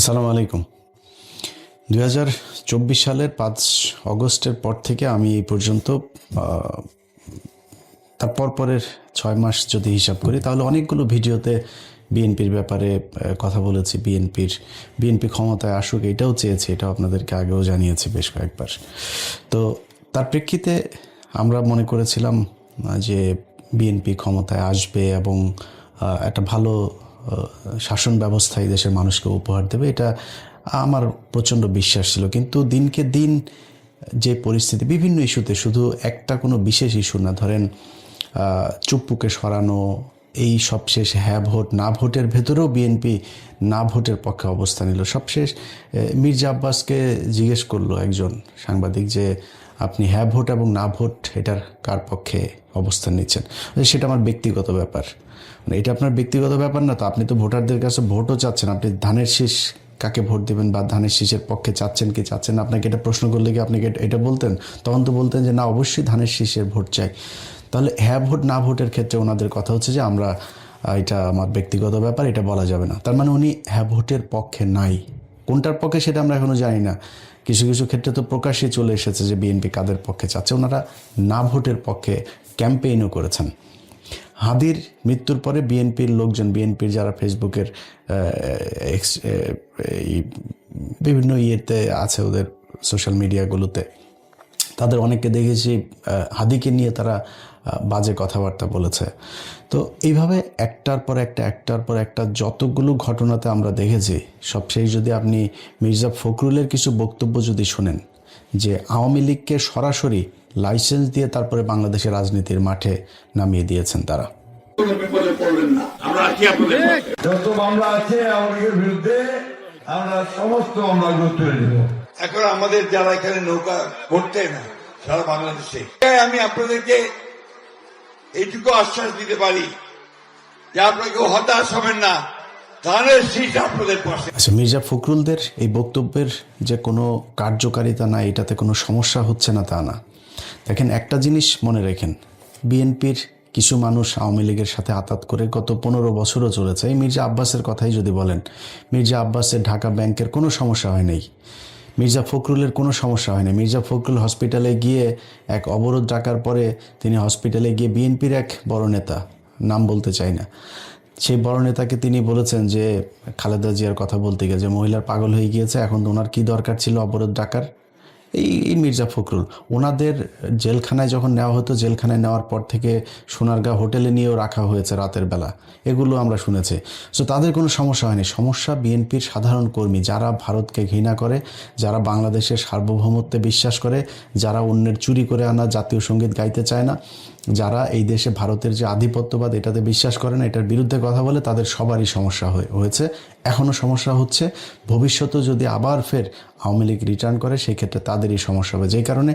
আসসালামু আলাইকুম। 2024 সালের 5 অগস্টের পর থেকে আমি এই পর্যন্ত তার পরের 6 মাস যদি হিসাব করি তাহলে অনেকগুলো ভিডিওতে বিএনপির ব্যাপারে কথা বলেছি। বিএনপি ক্ষমতায় আসুক এটাও চেয়েছি, এটাও আপনাদেরকে আগেও জানিয়েছি বেশ কয়েকবার। তো তার প্রেক্ষিতে আমরা মনে করেছিলাম যে বিএনপি ক্ষমতায় আসবে এবং একটা ভালো শাসন ব্যবস্থা এই দেশের মানুষকে উপহার দেবে, এটা আমার প্রচণ্ড বিশ্বাস ছিল। কিন্তু দিনকে দিন যে পরিস্থিতি বিভিন্ন ইস্যুতে, শুধু একটা কোনো বিশেষ ইস্যু না, ধরেন চুপ্পুকে সরানো, এই সবশেষ হ্যাঁ ভোট না ভোটের ভেতরেও বিএনপি না ভোটের পক্ষে অবস্থান নিল। সবশেষ মির্জা আব্বাসকে জিজ্ঞেস করলো একজন সাংবাদিক যে আপনি হ্যাঁ ভোট এবং না ভোট এটার কার পক্ষে অবস্থান নিচ্ছেন। সেটা আমার ব্যক্তিগত ব্যাপার। মানে এটা আপনার ব্যক্তিগত ব্যাপার না তো, আপনি তো ভোটারদের কাছে ভোটও চাচ্ছেন, আপনি ধানের শীষ কাকে ভোট দেবেন বা ধানের শীষের পক্ষে চাচ্ছেন কি চাচ্ছেন না, আপনাকে এটা প্রশ্ন করলে কি আপনি এটা বলতেন? তখন তো বলতেন যে না, অবশ্যই ধানের শীষের ভোট চাই। তাহলে হ্যাঁ ভোট না ভোটের ক্ষেত্রে ওনাদের কথা হচ্ছে যে আমরা এটা আমার ব্যক্তিগত ব্যাপার, এটা বলা যাবে না। তার মানে উনি হ্যাঁ ভোটের পক্ষে নাই। কোনটার পক্ষে সেটা আমরা এখনও জানি না। কিছু কিছু ক্ষেত্রে তো প্রকাশ্যে চলে এসেছে যে বিএনপি কাদের পক্ষে চাচ্ছে। ওনারা না ভোটের পক্ষে ক্যাম্পেইনও করেছেন। হাদির মৃত্যুর পরে বিএনপির লোকজন, বিএনপির যারা ফেসবুকের বিভিন্ন ইয়েতে আছে, ওদের সোশ্যাল মিডিয়াগুলোতে, তাদের অনেককে দেখেছি হাদিকে নিয়ে তারা বাজে কথাবার্তা বলেছে। তো এইভাবে একটার পর একটা যতগুলো ঘটনাতে আমরা দেখেছি, সবশেষ যদি আপনি মির্জা ফখরুলের কিছু বক্তব্য যদি শোনেন যে আওয়ামী লীগকে সরাসরি লাইসেন্স দিয়ে তারপরে বাংলাদেশের রাজনীতির মাঠে নামিয়ে দিয়েছেন তারা। যত মামলা আছে আমাদের বিরুদ্ধে আমরা সমস্ত মামলাগুলো তুলে নেব। এখন আমাদের যারা এখানে নৌকা করতে না সারা বাংলাদেশে, আমি আপনাদেরকে এইটুকু আশ্বাস দিতে পারি যে আপনাকে হতাশ হবেন না, ধানের শীষ আপনাদের পাশে। আচ্ছা, মির্জা ফখরুলদের এই বক্তব্যের যে কোনো কার্যকারিতা না, এটাতে কোনো সমস্যা হচ্ছে না তা না। দেখেন, একটা জিনিস মনে রেখেন, বিএনপির কিছু মানুষ আওয়ামী লীগের সাথে আতাত করে গত 15 বছরও চলেছে। এই মির্জা আব্বাসের কথাই যদি বলেন, মির্জা আব্বাসের ঢাকা ব্যাংকের কোনো সমস্যা হয় নাই, মির্জা ফখরুলের কোনো সমস্যা হয়নি। মির্জা ফখরুল হসপিটালে গিয়ে এক অবরোধ ডাকার পরে তিনি হসপিটালে গিয়ে বিএনপির এক বড় নেতা, নাম বলতে চাই না, সেই বড় নেতাকে তিনি বলেছেন যে খালেদা জিয়ার কথা বলতে গিয়ে যে মহিলার পাগল হয়ে গিয়েছে, এখন ওনার কি দরকার ছিল অবরোধ ডাকার। এই মির্জা ফখরুল ওনাদের জেলখানায় যখন নেওয়া হতো, জেলখানায় নেওয়ার পর থেকে সোনারগাঁ হোটেলে নিয়েও রাখা হয়েছে রাতের বেলা, এগুলো আমরা শুনেছি। সো তাদের কোনো সমস্যা হয়নি। সমস্যা বিএনপির সাধারণ কর্মী, যারা ভারতকে ঘৃণা করে, যারা বাংলাদেশের সার্বভৌমত্বে বিশ্বাস করে, যারা অন্যের চুরি করে আনা জাতীয় সঙ্গীত গাইতে চায় না, যারা এই দেশে ভারতের যে আধিপত্যবাদ এটাতে বিশ্বাস করে না, এটার বিরুদ্ধে কথা বলে, তাদের সবারই সমস্যা হয়েছে, এখনও সমস্যা হচ্ছে। ভবিষ্যতেও যদি আবার ফের আওয়ামী লীগ রিটার্ন করে, সেই ক্ষেত্রে তাদেরই সমস্যা হবে। যেই কারণে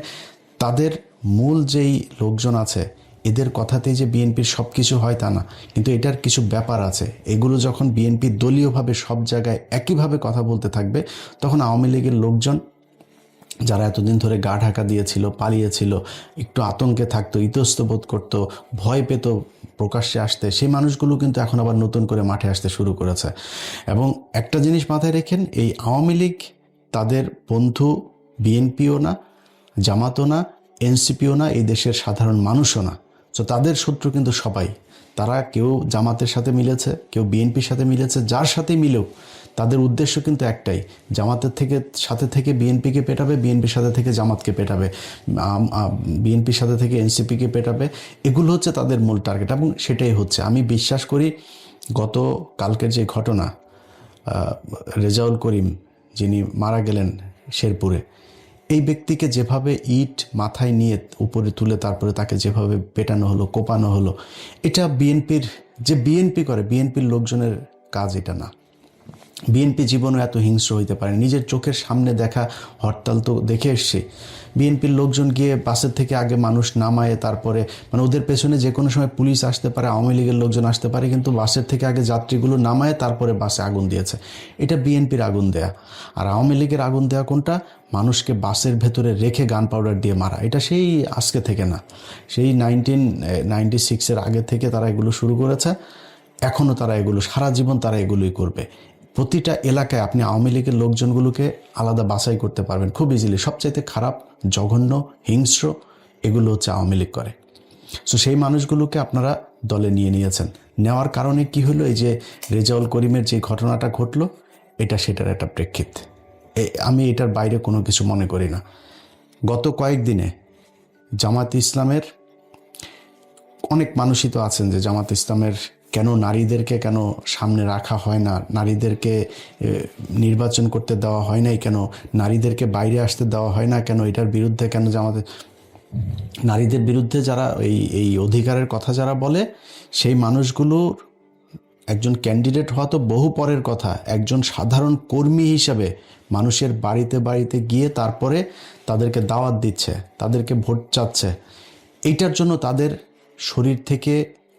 তাদের মূল যেই লোকজন আছে, এদের কথাতেই যে বিএনপির সব কিছু হয় তা না, কিন্তু এটার কিছু ব্যাপার আছে। এগুলো যখন বিএনপি দলীয়ভাবে সব জায়গায় একইভাবে কথা বলতে থাকবে, তখন আওয়ামী লীগের লোকজন যারা এতদিন ধরে গা ঢাকা দিয়েছিল, পালিয়েছিল, একটু আতঙ্কে থাকতো, ইতস্তত করতো, ভয় পেত প্রকাশ্যে আসতে, সেই মানুষগুলো কিন্তু এখন আবার নতুন করে মাঠে আসতে শুরু করেছে। এবং একটা জিনিস মাথায় রেখেন, এই আওয়ামী লীগ তাদের বন্ধু বিএনপিও না, জামাতও না, এনসিপিও না, এই দেশের সাধারণ মানুষও না। তো তাদের শত্রু কিন্তু সবাই। তারা কেউ জামাতের সাথে মিলেছে, কেউ বিএনপির সাথে মিলেছে, যার সাথে মিলেও তাদের উদ্দেশ্য কিন্তু একটাই, জামাতের সাথে থেকে বিএনপিকে পেটাবে, বিএনপির সাথে থেকে জামাতকে পেটাবে, বিএনপির সাথে থেকে এনসিপিকে পেটাবে। এগুলো হচ্ছে তাদের মূল টার্গেট এবং সেটাই হচ্ছে। আমি বিশ্বাস করি গত কালকের যে ঘটনা, রেজাউল করিম যিনি মারা গেলেন শেরপুরে, এই ব্যক্তিকে যেভাবে ইট মাথায় নিয়ে উপরে তুলে তারপরে তাকে যেভাবে পেটানো হলো, কোপানো হলো, এটা বিএনপি করে, বিএনপির লোকজনের কাজ এটা না। বিএনপি জীবনও এত হিংস্র হইতে পারে। নিজের চোখের সামনে দেখা হরতাল তো দেখে এসছে। বিএনপির লোকজন গিয়ে বাসের থেকে আগে মানুষ নামায়, তারপরে মানে ওদের পেছনে যে কোনো সময় পুলিশ আসতে পারে, আওয়ামী লীগের লোকজন আসতে পারে, কিন্তু বাসের থেকে আগে যাত্রীগুলো নামায় তারপরে বাসে আগুন দিয়েছে। এটা বিএনপির আগুন দেয়া। আর আওয়ামী লীগের আগুন দেয়া কোনটা? মানুষকে বাসের ভেতরে রেখে গান পাউডার দিয়ে মারা। এটা সেই আজকে থেকে না, সেই 1996-এর আগে থেকে তারা এগুলো শুরু করেছে। এখনও তারা এগুলো, সারা জীবন তারা এগুলোই করবে। প্রতিটা এলাকায় আপনি আওয়ামী লীগের লোকজনগুলোকে আলাদা বাছাই করতে পারবেন খুব ইজিলি। সবচাইতে খারাপ, জঘন্য, হিংস্র এগুলো হচ্ছে আওয়ামী লীগ করে। সো সেই মানুষগুলোকে আপনারা দলে নিয়েছেন। নেওয়ার কারণে কি হলো, এই যে রেজাউল করিমের যে ঘটনাটা ঘটলো, এটা সেটার একটা প্রেক্ষিত। আমি এটার বাইরে কোনো কিছু মনে করি না। গত কয়েকদিনে জামাত ইসলামের অনেক মানুষই তো আছেন যে জামাত ইসলামের কেন নারীদেরকে কেন সামনে রাখা হয় না, নারীদেরকে নির্বাচন করতে দেওয়া হয় নাই কেন, নারীদেরকে বাইরে আসতে দেওয়া হয় না কেন, এটার বিরুদ্ধে কেন জামাতে, নারীদের বিরুদ্ধে যারা এই অধিকারের কথা যারা বলে, সেই মানুষগুলোর একজন ক্যান্ডিডেট হওয়া তো বহু পরের কথা, একজন সাধারণ কর্মী হিসাবে মানুষের বাড়িতে বাড়িতে গিয়ে তারপরে তাদেরকে দাওয়াত দিচ্ছে, তাদেরকে ভোট চাচ্ছে। এইটার জন্য তাদের শরীর থেকে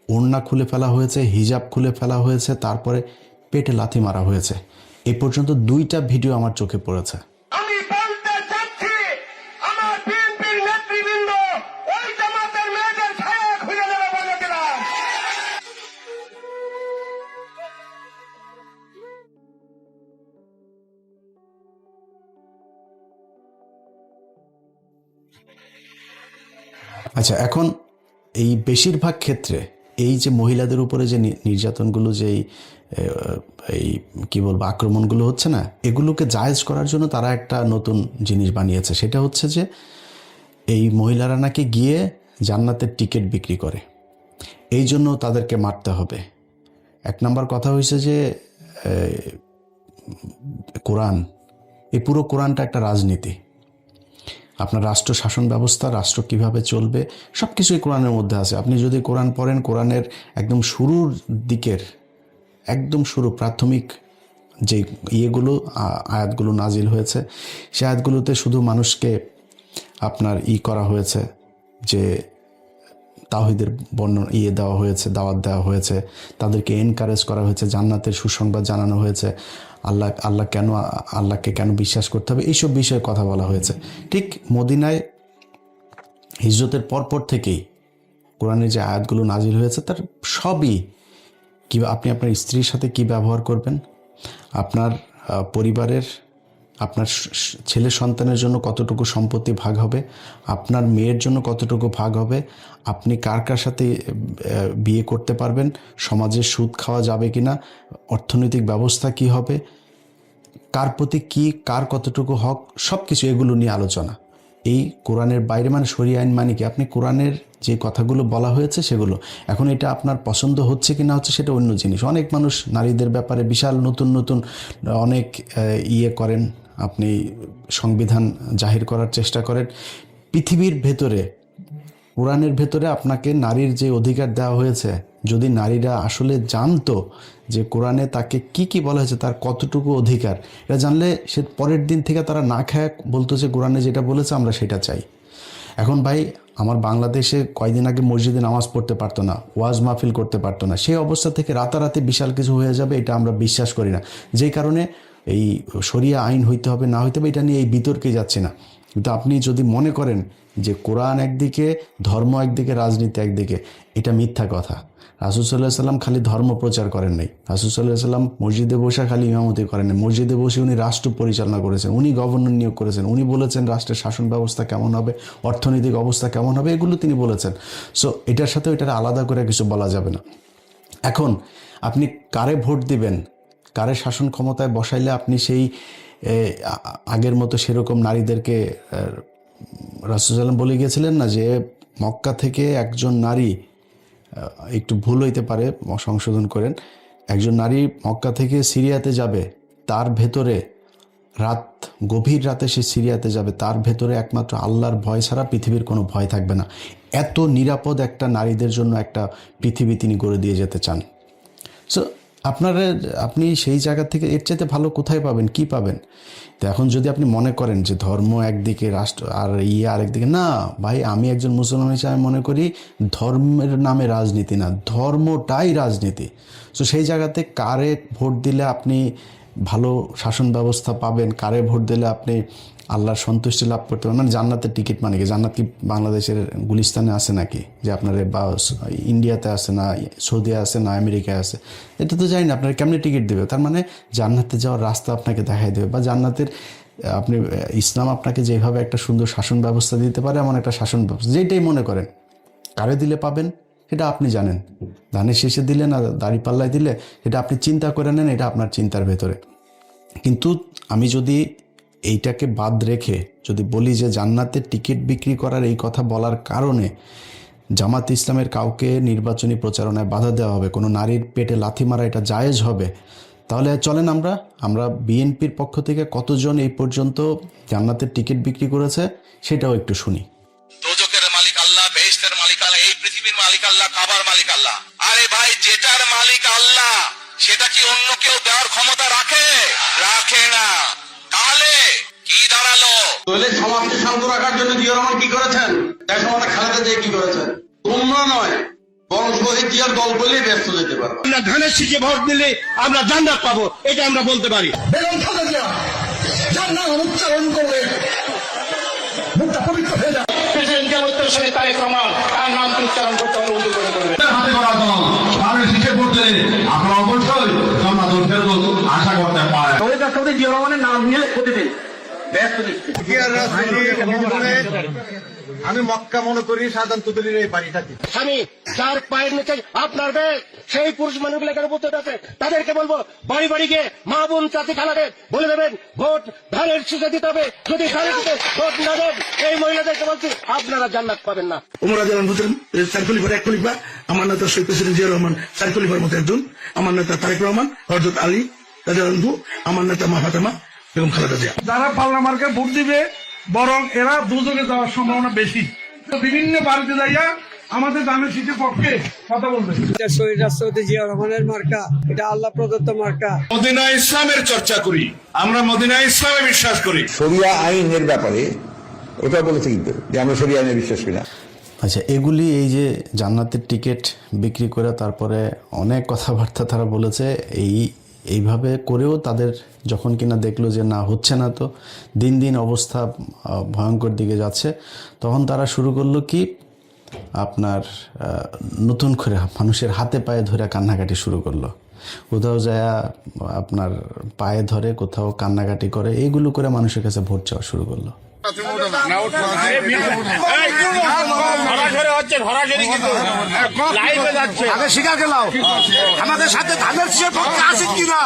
ওড়না খুলে ফেলা হয়েছে, হিজাব খুলে ফেলা হয়েছে, তারপরে পেটে লাথি মারা হয়েছে। এ পর্যন্ত 2টা ভিডিও আমার চোখে পড়েছে। আমি বলতে চাচ্ছি, আমার বিএনপির নেতৃবৃন্দ ওই জামাতের মেয়েদের ছায়া খুঁজে দেবে বলে দিলাম। আচ্ছা, এখন এই বেশিরভাগ ক্ষেত্রে এই যে মহিলাদের উপরে যে নির্যাতনগুলো, যে এই কি বলবো আক্রমণগুলো হচ্ছে না, এগুলোকে জায়েজ করার জন্য তারা একটা নতুন জিনিস বানিয়েছে। সেটা হচ্ছে যে এই মহিলারা নাকি গিয়ে জান্নাতের টিকিট বিক্রি করে, এই জন্য তাদেরকে মারতে হবে। 1 নম্বর কথা হয়েছে যে কোরআন, এই পুরো কোরআনটা একটা রাজনীতি। আপনার রাষ্ট্র শাসন ব্যবস্থা, রাষ্ট্র কিভাবে চলবে, সব কিছুই কোরআনের মধ্যে আছে। আপনি যদি কোরআন পড়েন, কোরআনের একদম শুরুর দিকের, একদম শুরু প্রাথমিক যে ইয়েগুলো আয়াতগুলো নাজিল হয়েছে, সে আয়াতগুলোতে শুধু মানুষকে আপনার করা হয়েছে যে তাওহীদের বর্ণনা দেওয়া হয়েছে, দাওয়াত দেওয়া হয়েছে, তাদেরকে এনকারেজ করা হয়েছে, জান্নাতের সুসংবাদ জানানো হয়েছে, আল্লাহকে কেন বিশ্বাস করতে হবে, এইসব বিষয়ে কথা বলা হয়েছে। ঠিক মদিনায় হিজরতের পরপর থেকেই কোরআনের যে আয়াতগুলো নাজিল হয়েছে, তার সবই কি আপনি আপনার স্ত্রীর সাথে কি ব্যবহার করবেন, আপনার পরিবারের, আপনার ছেলে সন্তানের জন্য কতটুকু সম্পত্তি ভাগ হবে, আপনার মেয়ের জন্য কতটুকু ভাগ হবে, আপনি কার কার সাথে বিয়ে করতে পারবেন, সমাজে সুদ খাওয়া যাবে কিনা, অর্থনৈতিক ব্যবস্থা কি হবে, কার প্রতি কি, কার কতটুকু হক, সব কিছু এগুলো নিয়ে আলোচনা। এই কোরআনের বাইরে, মানে শরিয়া আইন মানে কি, আপনি কোরআনের যে কথাগুলো বলা হয়েছে সেগুলো। এখন এটা আপনার পছন্দ হচ্ছে কি না হচ্ছে সেটা অন্য জিনিস। অনেক মানুষ নারীদের ব্যাপারে বিশাল নতুন নতুন অনেক করেন, আপনি সংবিধান জাহির করার চেষ্টা করেন। পৃথিবীর ভেতরে, কোরআনের ভেতরে আপনাকে নারীর যে অধিকার দেওয়া হয়েছে, যদি নারীরা আসলে জানতো যে কোরআনে তাকে কি কি বলা হয়েছে, তার কতটুকু অধিকার, এটা জানলে সে পরের দিন থেকে তারা না খায় বলতো যে কোরআনে যেটা বলেছে আমরা সেটা চাই। এখন ভাই, আমার বাংলাদেশে কয়েকদিন আগে মসজিদে নামাজ পড়তে পারতো না, ওয়াজ মাহফিল করতে পারতো না, সেই অবস্থা থেকে রাতারাতি বিশাল কিছু হয়ে যাবে, এটা আমরা বিশ্বাস করি না। যেই কারণে এই শরিয়া আইন হইতে হবে না হইতে হবে এটা নিয়ে এই বিতর্কে যাচ্ছে না। কিন্তু আপনি যদি মনে করেন যে কোরআন একদিকে, ধর্ম একদিকে, রাজনীতি একদিকে, এটা মিথ্যা কথা। রাসূল সাল্লাল্লাহু আলাইহি সাল্লাম খালি ধর্ম প্রচার করেন নাই, রাসূল সাল্লাল্লাহু আলাইহি সাল্লাম মসজিদে বসে খালি ইমামতি করেন নাই, মসজিদে বসে উনি রাষ্ট্র পরিচালনা করেছেন, উনি গভর্নর নিয়োগ করেছেন, উনি বলেছেন রাষ্ট্রের শাসন ব্যবস্থা কেমন হবে, অর্থনৈতিক অবস্থা কেমন হবে, এগুলো তিনি বলেছেন। সো এটার সাথে এটার আলাদা করে কিছু বলা যাবে না। এখন আপনি কারে ভোট দিবেন, কারে শাসন ক্ষমতায় বসাইলে আপনি সেই আগের মতো সেরকম নারীদেরকে, রাসূল সাল্লাম বলে গিয়েছিলেন না যে মক্কা থেকে একজন নারী, একটু ভুল হইতে পারে সংশোধন করেন, একজন নারী মক্কা থেকে সিরিয়াতে যাবে, তার ভেতরে গভীর রাতে সে সিরিয়াতে যাবে, তার ভেতরে একমাত্র আল্লাহর ভয় ছাড়া পৃথিবীর কোনো ভয় থাকবে না। এত নিরাপদ একটা নারীদের জন্য একটা পৃথিবী তিনি গড়ে দিয়ে যেতে চান। সো আপনি সেই জায়গা থেকে এর চাইতে ভালো কোথায় পাবেন, কি পাবেন? তো এখন যদি আপনি মনে করেন যে ধর্ম একদিকে, রাষ্ট্র আর আরেকদিকে, না ভাই, আমি একজন মুসলমান হিসেবে মনে করি ধর্মের নামে রাজনীতি না, ধর্মটাই রাজনীতি। সো সেই জায়গাতে কারে ভোট দিলে আপনি ভালো শাসন ব্যবস্থা পাবেন, কারে ভোট দিলে আপনি আল্লাহর সন্তুষ্টি লাভ করতে পারবেন, মানে জান্নাতের টিকিট মানে কি? জান্নাত কি বাংলাদেশের গুলিস্তানে আছে নাকি, যে আপনার বা ইন্ডিয়াতে আছে না, সৌদি আছে না, আমেরিকায় আছে? এটা তো জানি না, আপনারা কেমনি টিকিট দেবে? তার মানে জান্নাতে যাওয়ার রাস্তা আপনাকে দেখাই দেবে, বা জান্নাতের আপনি ইসলাম আপনাকে যেভাবে একটা সুন্দর শাসন ব্যবস্থা দিতে পারে এমন একটা শাসন ব্যবস্থা, যেটাই মনে করেন কারে দিলে পাবেন এটা আপনি জানেন। ধানের শেষে দিলে না দাড়িপাল্লায় দিলে, এটা আপনি চিন্তা করে নেন, এটা আপনার চিন্তার ভেতরে। কিন্তু আমি যদি এইটাকে বাদ রেখে যদি বলি যে জান্নাতের টিকিট বিক্রি করার এই কথা বলার কারণে জামাত ইসলামের কাউকে নির্বাচনী প্রচারণায় বাধা দেওয়া হবে, কোনো নারীর পেটে লাথি মারা এটা জায়েজ হবে, তাহলে চলেন আমরা বিএনপির পক্ষ থেকে কতজন এই পর্যন্ত জান্নাতের টিকিট বিক্রি করেছে সেটাও একটু শুনি। দোজখের মালিক আল্লাহ, বেহেশতের মালিক আল্লাহ, এই পৃথিবীর মালিক আল্লাহ, কাবার মালিক আল্লাহ। আরে ভাই, যেটার মালিক আল্লাহ সেটা কি অন্য কেউ দেওয়ার ক্ষমতা রাখে? রাখে না। তাহলে কি দাঁড়ালো? দলের সমাজকে শান্ত রাখার জন্য জিয়া রহমান কি করেছেন? দেশ আমাদের খালেদা জিয়া কি করেছেন? তোমরা নয়, বরং শহীদ জিয়ার দল বলেই ব্যস্ত যেতে পারবে। আমরা ধানের শীষে ভোট দিলে আমরা জান্নাত পাবো, এটা আমরা বলতে পারি। বেগম খালেদা জান্নাত উচ্চারণ করলে মুখটা পবিত্র হয়ে যায়। প্রেসিডেন্ট জিয়া উত্তরসূরি তারেক রহমান, তার নাম উচ্চারণ করতে হলে উর্দু করে করবে। হাতে করা দল ধানের শীষে ভোট দিলে আপনারা অবশ্যই জান্নাতুল ফেরদৌস আশা করতে পারেন। শহীদ রাষ্ট্রপতি জিয়া রহমানের নাম নিয়ে প্রতিদিন ব্যস্ত দিচ্ছে। আমি মক্কা মনে করি সাধারণত দলের এই বাড়িটাকে। স্বামী যার পায়ের নিচে আপনার বেগ, সেই পুরুষ মানুষগুলো এখানে উপস্থিত আছে, তাদেরকে বলবো বাড়ি বাড়ি গিয়ে মা বোন চাচি খালাদের বলে দেবেন ভোট ধানের শীষে দিতে হবে। যদি ধানের শীষে ভোট না দেন, এই মহিলাদেরকে বলছি আপনারা জান্নাত পাবেন না। উমর রাদিয়াল্লাহু আনহু চার খলিফার এক খলিফা, আমার নেতা শহীদ প্রেসিডেন্ট জিয়া রহমান চার খলিফার মতো একজন, আমার নেতা তারেক রহমান, হযরত আলী রাদিয়াল্লাহু আনহু, আমার নেতা মা ফাতেমা বেগম খালেদা জিয়া। যারা পাল্লা মার্কে ভোট দিবে বরং এরা দুজনে যাওয়ার সম্ভাবনা বেশি। বিভিন্ন বাড়িতে যাইয়া আমাদের ধানের শীষের পক্ষে কথা বলবে। এটা শহীদ রাষ্ট্রপতি জিয়া রহমানের মার্কা, এটা আল্লাহ প্রদত্ত মার্কা। মদিনা ইসলামের চর্চা করি আমরা, মদিনা ইসলামে বিশ্বাস করি। শরিয়া আইনের ব্যাপারে ওটা বলেছে কিন্তু যে আমরা শরিয়া আইনে বিশ্বাস করি না। আচ্ছা, এগুলি এই যে জান্নাতের টিকিট বিক্রি করে তারপরে অনেক কথাবার্তা তারা বলেছে, এইভাবে করেও তাদের যখন কিনা দেখলো যে না হচ্ছে না, তো দিন দিন অবস্থা ভয়ঙ্কর দিকে যাচ্ছে, তখন তারা শুরু করলো কি আপনার নতুন করে মানুষের হাতে পায়ে ধরে কান্নাকাটি শুরু করলো। কোথাও যায় আপনার পায়ে ধরে, কোথাও কান্নাকাটি করে, এইগুলো করে মানুষের কাছে ভোট চাওয়া শুরু করলো। আমাদের সাথে ধানের শীষের পক্ষে আছেন কিনা,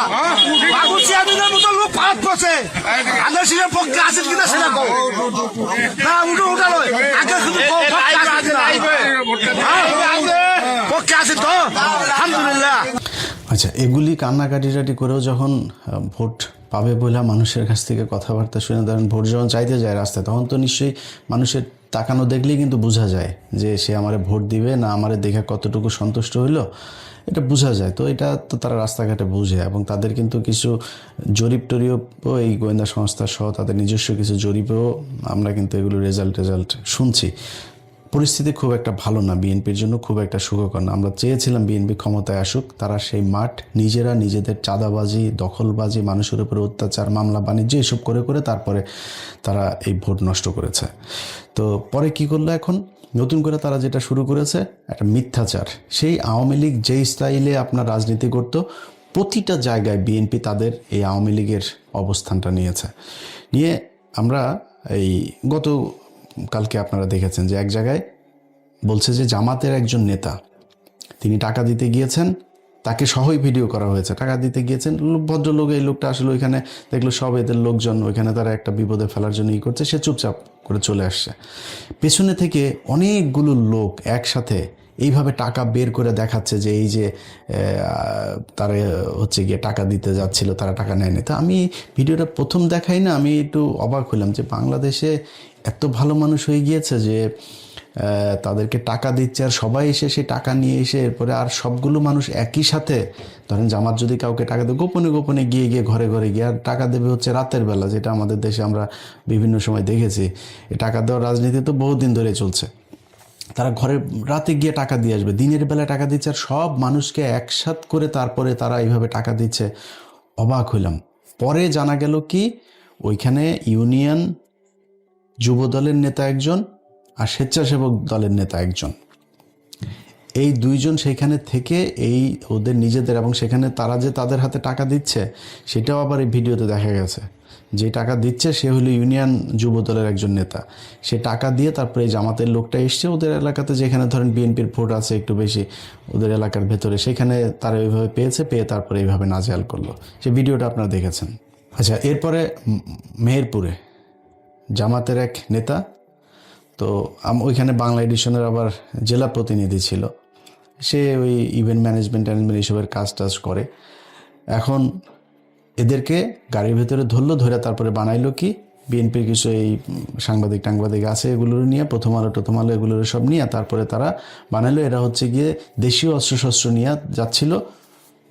বাবু চেয়ারম্যানের মতো লোক পাঁচ বসে ধানের শীষের পক্ষে আছেন কিনা সেটা কো না, উঠালো আগে শুধু পক্ষে আছেন তো আলহামদুলিল্লাহ। আচ্ছা, এগুলি কান্নাকাটি করেও যখন ভোট পাবে বলে মানুষের কাছ থেকে কথাবার্তা শুনে, ধরেন ভোট যখন চাইতে যায় রাস্তায়, তখন তো নিশ্চয়ই মানুষের তাকানো দেখলেই কিন্তু বোঝা যায় যে সে আমারে ভোট দিবে না আমারে দেখে কতটুকু সন্তুষ্ট হইলো, এটা বোঝা যায়। তো এটা তো তারা রাস্তাঘাটে বুঝে, এবং তাদের কিন্তু কিছু জরিপ টরিপও এই গোয়েন্দা সংস্থা সহ তাদের নিজস্ব কিছু জরিপেও আমরা কিন্তু এগুলো রেজাল্ট শুনছি। পরিস্থিতি খুব একটা ভালো না, বিএনপির জন্য খুব একটা সুখকর না। আমরা চেয়েছিলাম বিএনপি ক্ষমতায় আসুক, তারা সেই মাঠ নিজেরা নিজেদের চাঁদাবাজি, দখলবাজি, মানুষের উপরে অত্যাচার, মামলা বাণিজ্য এসব করে তারপরে তারা এই ভোট নষ্ট করেছে। তো পরে কি করলো, এখন নতুন করে তারা যেটা শুরু করেছে একটা মিথ্যাচার। সেই আওয়ামী লীগ যেই স্টাইলে আপনার রাজনীতি করত, প্রতিটা জায়গায় বিএনপি তাদের এই আওয়ামী লীগের অবস্থানটা নিয়ে আমরা এই কালকে আপনারা দেখেছেন যে এক জায়গায় বলছে যে জামাতের একজন নেতা তিনি টাকা দিতে গিয়েছেন, তাকে সহই ভিডিও করা হয়েছে, টাকা দিতে গিয়েছেন ভদ্রলোক, এই লোকটা আসলে ওইখানে দেখলো সব এদের লোকজন ওইখানে তারা একটা বিপদে ফেলার জন্য করছে, সে চুপচাপ করে চলে আসছে। পেছনে থেকে অনেকগুলো লোক একসাথে এইভাবে টাকা বের করে দেখাচ্ছে যে এই যে তারা হচ্ছে গিয়ে টাকা দিতে যাচ্ছিল, তারা টাকা নেয়নি। তো আমি ভিডিওটা প্রথম দেখাই না, আমি একটু অবাক হলাম যে বাংলাদেশে এত ভালো মানুষ হয়ে গিয়েছে যে তাদেরকে টাকা দিচ্ছে, আর সবাই এসে সেই টাকা নিয়ে এসে এরপরে আর সবগুলো মানুষ একই সাথে, ধরেন জামাত যদি কাউকে টাকা দেবে গোপনে গিয়ে ঘরে গিয়ে আর টাকা দেবে হচ্ছে রাতের বেলা, যেটা আমাদের দেশে আমরা বিভিন্ন সময় দেখেছি। এই টাকা দেওয়ার রাজনীতি তো বহুদিন ধরে চলছে। তারা ঘরে রাতে গিয়ে টাকা দিয়ে আসবে, দিনের বেলা টাকা দিচ্ছে, আর সব মানুষকে একসাথ করে তারপরে তারা এইভাবে টাকা দিচ্ছে। অবাক হইলাম পরে জানা গেল কি ওইখানে ইউনিয়ন যুব দলের নেতা একজন আর স্বেচ্ছাসেবক দলের নেতা একজন, এই দুইজন সেখানে থেকে এই ওদের নিজেদের, এবং সেখানে তারা যে তাদের হাতে টাকা দিচ্ছে সেটাও আবার এই ভিডিওতে দেখা গেছে। যে টাকা দিচ্ছে সে হলো ইউনিয়ন যুব দলের একজন নেতা। সে টাকা দিয়ে তারপরে এই জামাতের লোকটা এসছে ওদের এলাকাতে, যেখানে ধরেন বিএনপির ভোট আছে একটু বেশি ওদের এলাকার ভেতরে, সেখানে তারা ওইভাবে পেয়ে তারপরে এইভাবে নাজেহাল করলো। সে ভিডিওটা আপনারা দেখেছেন। আচ্ছা, এরপরে মেহেরপুরে জামাতের এক নেতা, তো ওইখানে বাংলা এডিশনের আবার জেলা প্রতিনিধি ছিল, সে ওই ইভেন্ট ম্যানেজমেন্ট এইসবের কাজ করে। এখন এদেরকে গাড়ির ভেতরে ধরে তারপরে বানাইলো কি বিএনপির কিছু এই সাংবাদিক আছে, এগুলো নিয়ে প্রথম আলো এগুলোর সব নিয়ে তারপরে তারা বানাইলো এরা হচ্ছে গিয়ে দেশীয় অস্ত্রশস্ত্র নিয়ে যাচ্ছিল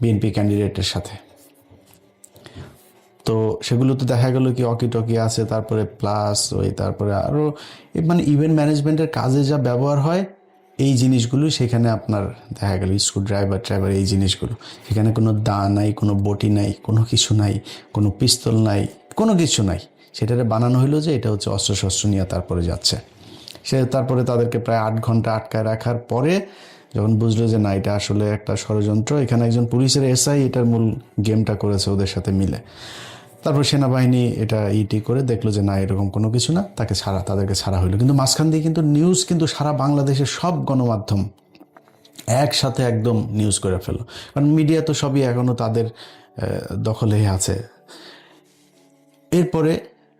বিএনপি ক্যান্ডিডেটের সাথে। তো সেগুলো তো দেখা গেল কি অকি টকি আছে, তারপরে প্লাস তারপরে আরও মানে ইভেন্ট ম্যানেজমেন্টের কাজে যা ব্যবহার হয় এই জিনিসগুলো সেখানে আপনার দেখা গেল স্ক্রু ড্রাইভার এই জিনিসগুলো, সেখানে কোনো দা নাই, কোনো বটি নাই, কোনো কিছু নাই, কোনো পিস্তল নাই, কোনো কিছু নাই। সেটারে বানানো হলো যে এটা হচ্ছে অস্ত্রশস্ত্র নিয়ে তারপরে যাচ্ছে। তারপরে তাদেরকে প্রায় 8 ঘন্টা আটকায় রাখার পরে যখন বুঝলো যে না এটা আসলে একটা ষড়যন্ত্র, এখানে একজন পুলিশের এসআই এটার মূল গেমটা করেছে ওদের সাথে মিলে, তারপর সেনাবাহিনী এটা করে দেখলো যে না এরকম কোনো কিছু না, তাদেরকে ছাড়া হইলো। কিন্তু মাঝখান দিয়ে কিন্তু নিউজ কিন্তু সারা বাংলাদেশের সব গণমাধ্যম একসাথে একদম নিউজ করে ফেলো, কারণ মিডিয়া তো সবই এখনও তাদের দখলেই আছে। এরপরে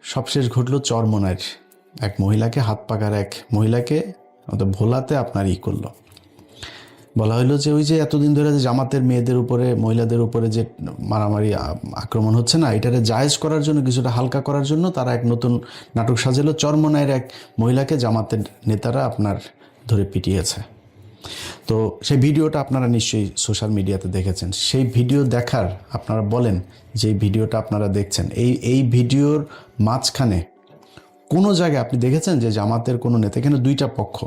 সবশেষ ঘটলো চরমোনাইর এক মহিলাকে, হাত পাকার এক মহিলাকে ভোলাতে আপনার করলো। বলা হলো যে ওই যে এতদিন ধরে যে জামাতের মেয়েদের উপরে মহিলাদের উপরে যে মারামারি আক্রমণ হচ্ছে না, এটারে জায়েজ করার জন্য, কিছুটা হালকা করার জন্য তারা এক নতুন নাটক সাজালো। চরমোনাইয়ের এক মহিলাকে জামাতের নেতারা আপনার ধরে পিটিয়েছে। তো সেই ভিডিওটা আপনারা নিশ্চয়ই সোশ্যাল মিডিয়াতে দেখেছেন। সেই ভিডিও দেখার আপনারা বলেন যে ভিডিওটা আপনারা দেখছেন, এই ভিডিওর মাঝখানে কোনো জায়গায় আপনি দেখেছেন যে জামাতের কোনো নেতা, এখানে দুইটা পক্ষ,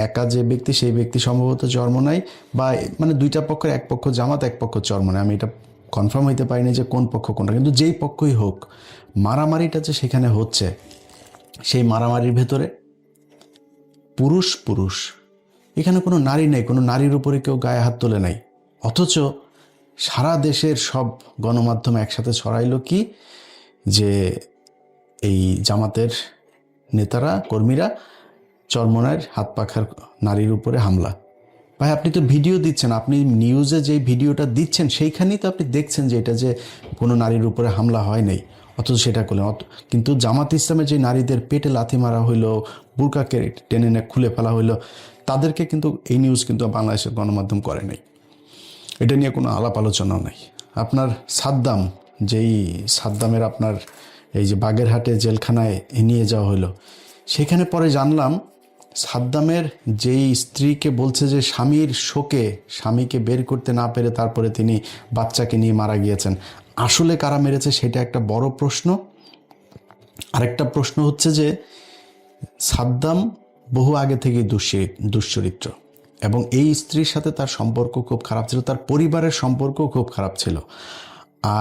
একা যে ব্যক্তি সেই ব্যক্তি সম্ভবত চরমোনাই, বা মানে দুইটা পক্ষের এক পক্ষ জামাত এক পক্ষ চরমোনাই, আমি এটা কনফার্ম হইতে পারিনি যে কোন পক্ষ কোনটা, কিন্তু যেই পক্ষই হোক মারামারিটা যে সেখানে হচ্ছে, সেই মারামারির ভেতরে পুরুষ, এখানে কোনো নারী নেই, কোনো নারীর উপরে কেউ গায়ে হাত তোলে নাই। অথচ সারা দেশের সব গণমাধ্যম একসাথে ছড়াইলো কি যে এই জামাতের নেতারা কর্মীরা চরমোনাইয়ের হাত পাখার নারীর উপরে হামলা। ভাই আপনি তো ভিডিও দিচ্ছেন, আপনি নিউজে যে ভিডিওটা দিচ্ছেন সেইখানেই তো আপনি দেখছেন যে এটা যে কোনো নারীর উপরে হামলা হয় নাই, অথচ সেটা করলেন। কিন্তু জামাত ইসলামের যে নারীদের পেটে লাথি মারা হইলো, বুরকাকে টেনে খুলে ফেলা হইলো, তাদেরকে কিন্তু এই নিউজ কিন্তু বাংলাদেশের গণমাধ্যম করে নাই, এটা নিয়ে কোনো আলাপ আলোচনাও নাই। আপনার সাদ্দামের আপনার এই যে বাগেরহাটে জেলখানায় নিয়ে যাওয়া হলো, সেখানে পরে জানলাম সাদ্দামের যেই স্ত্রীকে বলছে যে স্বামীর শোকে স্বামীকে বের করতে না পেরে তারপরে তিনি বাচ্চাকে নিয়ে মারা গিয়েছেন, আসলে কারা মেরেছে সেটা একটা বড় প্রশ্ন। আরেকটা প্রশ্ন হচ্ছে যে সাদ্দাম বহু আগে থেকেই দুশ্চরিত্র, এবং এই স্ত্রীর সাথে তার সম্পর্ক খুব খারাপ ছিল, তার পরিবারের সম্পর্ক খুব খারাপ ছিল।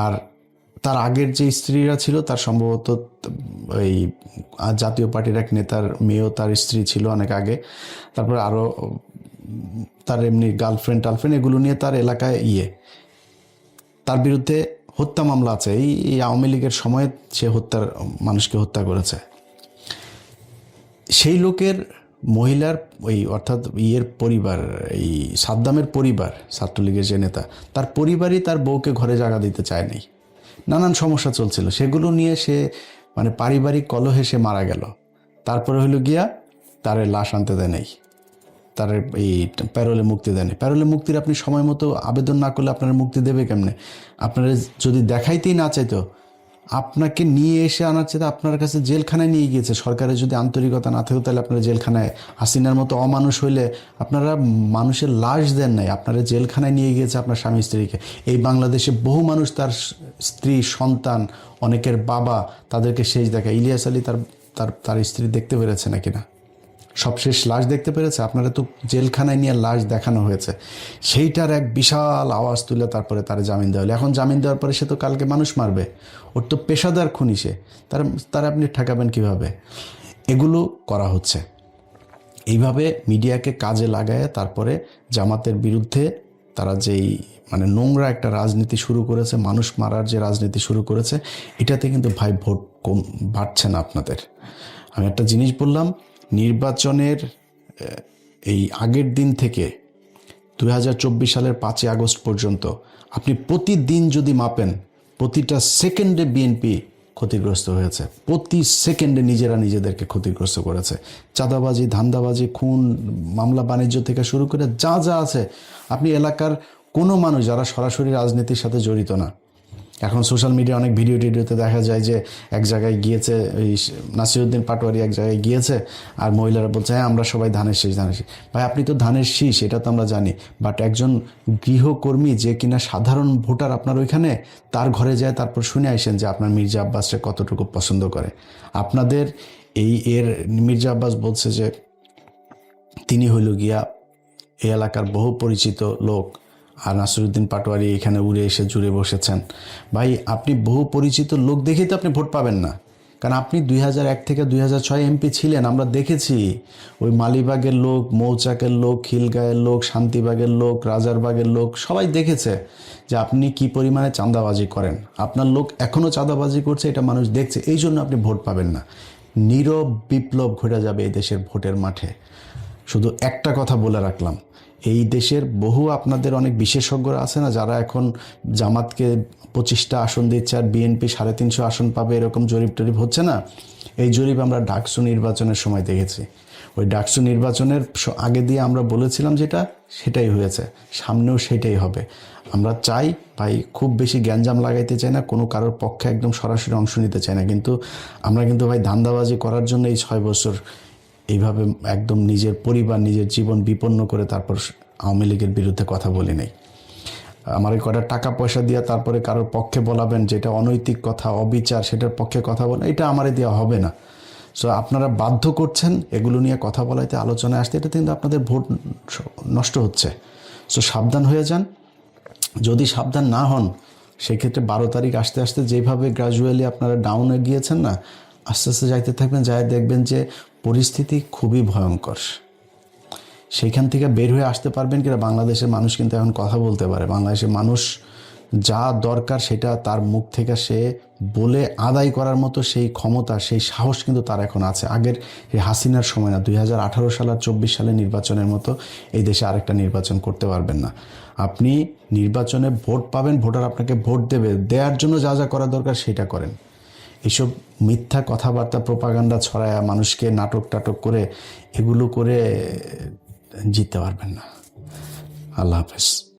আর তার আগের যে স্ত্রীরা ছিল তার সম্ভবত এই জাতীয় পার্টির এক নেতার মেয়েও তার স্ত্রী ছিল অনেক আগে, তারপরে আরও তার এমনি গার্লফ্রেন্ড এগুলো নিয়ে তার এলাকায় তার বিরুদ্ধে হত্যা মামলা আছে। এই আওয়ামী লীগের সময়ে সে মানুষকে হত্যা করেছে। সেই লোকের মহিলার অর্থাৎ পরিবার, এই সাদ্দামের পরিবার, ছাত্রলীগের যে নেতা, তার পরিবারই তার বউকে ঘরে জায়গা দিতে চায় নাই, নানান সমস্যা চলছিল, সেগুলো নিয়ে সে মানে পারিবারিক কলহে সে মারা গেল। তারপরে হলো গিয়া তার লাশ আনতে দেয় নাই, তার এই প্যারোলে মুক্তি দেয় নাই। প্যারোলে মুক্তির আপনি সময় মতো আবেদন না করলে আপনারা মুক্তি দেবে কেমনে? আপনারা যদি দেখাইতেই না চাইতো, আপনাকে নিয়ে এসে আনার চাইতে আপনার কাছে জেলখানায় নিয়ে গিয়েছে। সরকারের যদি আন্তরিকতা না থাকতো তাহলে আপনারা জেলখানায়, হাসিনার মতো অমানুষ হইলে আপনারা মানুষের লাশ দেন নাই, আপনারা জেলখানায় নিয়ে গিয়েছে আপনার স্বামী স্ত্রীকে। এই বাংলাদেশে বহু মানুষ তার স্ত্রী, সন্তান, অনেকের বাবা তাদেরকে শেষ দেখা। ইলিয়াস আলী তার স্ত্রী দেখতে পেরেছে নাকি না? সবশেষ লাশ দেখতে পেরেছে? আপনারা তো জেলখানায় নিয়ে লাশ দেখানো হয়েছে, সেইটার এক বিশাল আওয়াজ তুলে তারপরে তারা জামিন দেওয়া হলো। এখন জামিন দেওয়ার পরে সে তো কালকে মানুষ মারবে, ওর তো পেশাদার খুনি সে, তারা আপনি ঠেকাবেন কিভাবে? এগুলো করা হচ্ছে। এইভাবে মিডিয়াকে কাজে লাগায় তারপরে জামাতের বিরুদ্ধে তারা যেই মানে নোংরা একটা রাজনীতি শুরু করেছে, মানুষ মারার যে রাজনীতি শুরু করেছে, এটাতে কিন্তু ভাই ভোট কম বাড়ছে না আপনাদের। আমি একটা জিনিস বললাম, নির্বাচনের এই আগের দিন থেকে 2024 সালের 5ই আগস্ট পর্যন্ত আপনি প্রতিদিন যদি মাপেন, প্রতিটা সেকেন্ডে বিএনপি ক্ষতিগ্রস্ত হয়েছে, প্রতি সেকেন্ডে নিজেরা নিজেদেরকে ক্ষতিগ্রস্ত করেছে। চাঁদাবাজি, ধান্দাবাজি, খুন, মামলা বাণিজ্য থেকে শুরু করে যা যা আছে, আপনি এলাকার কোনো মানুষ যারা সরাসরি রাজনীতির সাথে জড়িত না, এখন সোশ্যাল মিডিয়া অনেক ভিডিওতে দেখা যায় যে এক জায়গায় গিয়েছে, ওই নাসিরউদ্দিন পাটোয়ারি এক জায়গায় গিয়েছে, আর মহিলারা বলছে হ্যাঁ আমরা সবাই ধানের শীষ। ভাই আপনি তো ধানের শীষ, এটা তো আমরা জানি, বাট একজন গৃহকর্মী যে কিনা সাধারণ ভোটার আপনার ওইখানে, তার ঘরে যায় তারপর শুনে আসেন যে আপনার মির্জা আব্বাসকে কতটুকু পছন্দ করে। আপনাদের মির্জা আব্বাস বলছে যে তিনি হইল গিয়া এই এলাকার বহু পরিচিত লোক, আর নাসিরউদ্দিন পাটোয়ারি এখানে উড়ে এসে জুড়ে বসেছেন। ভাই আপনি বহু পরিচিত লোক দেখেই তো আপনি ভোট পাবেন না, কারণ আপনি 2001 থেকে 2006 এমপি ছিলেন, আমরা দেখেছি। ওই মালিবাগের লোক, মৌচাকের লোক, খিলগাঁয়ের লোক, শান্তিবাগের লোক, রাজারবাগের লোক সবাই দেখেছে যে আপনি কি পরিমাণে চাঁদাবাজি করেন। আপনার লোক এখনও চাঁদাবাজি করছে, এটা মানুষ দেখছে, এই জন্য আপনি ভোট পাবেন না। নীরব বিপ্লব ঘটে যাবে এই দেশের ভোটের মাঠে। শুধু একটা কথা বলে রাখলাম, এই দেশের বহু আপনাদের অনেক বিশেষজ্ঞরা আছে না, যারা এখন জামাতকে 25টা আসন দিচ্ছে আর বিএনপি 350 আসন পাবে, এরকম জরিপ টরিপ হচ্ছে না? এই জরিপ আমরা ডাকসু নির্বাচনের সময় দেখেছি। ওই ডাকসু নির্বাচনের আগে দিয়ে আমরা বলেছিলাম যেটা, সেটাই হয়েছে, সামনেও সেটাই হবে। আমরা চাই ভাই, খুব বেশি গ্যাঞ্জাম লাগাইতে চাই না, কোনো কারোর পক্ষে একদম সরাসরি অংশ নিতে চাই না, কিন্তু আমরা কিন্তু ভাই ধান্দাবাজি করার জন্য এই 6 বছর এইভাবে একদম নিজের পরিবার, নিজের জীবন বিপন্ন করে তারপর আওয়ামী লীগের বিরুদ্ধে কথা বলি নাই। আমার এই কটা টাকা পয়সা দিয়ে তারপরে কারোর পক্ষে বলাবেন যেটা অনৈতিক কথা, অবিচার, সেটার পক্ষে কথা বলা, এটা আমারে দেওয়া হবে না। সো আপনারা বাধ্য করছেন এগুলো নিয়ে কথা বলাইতে, আলোচনায় আসতে, এটা কিন্তু আপনাদের ভোট নষ্ট হচ্ছে। সো সাবধান হয়ে যান। যদি সাবধান না হন, সেক্ষেত্রে 12 তারিখ আসতে আসতে যেভাবে গ্র্যাজুয়ালি আপনারা ডাউনে গিয়েছেন না, আস্তে আস্তে যাইতে থাকবেন, যায় দেখবেন যে পরিস্থিতি খুবই ভয়ঙ্কর। সেইখান থেকে বের হয়ে আসতে পারবেন কিনা, বাংলাদেশের মানুষ কিন্তু এখন কথা বলতে পারে। বাংলাদেশের মানুষ যা দরকার সেটা তার মুখ থেকে সে বলে আদায় করার মতো সেই ক্ষমতা, সেই সাহস কিন্তু তার এখন আছে। আগের এই হাসিনার সময় না, 2018 সাল আর 24 সালের নির্বাচনের মতো এই দেশে আরেকটা নির্বাচন করতে পারবেন না। আপনি নির্বাচনে ভোট পাবেন, ভোটার আপনাকে ভোট দেবে, দেওয়ার জন্য যা যা করা দরকার সেটা করেন। এইসব মিথ্যা কথাবার্তা, প্রোপাগান্ডা ছড়ায় মানুষকে নাটক টাটক করে, এগুলো করে জিততে পারবেন না। আল্লাহ হাফেজ।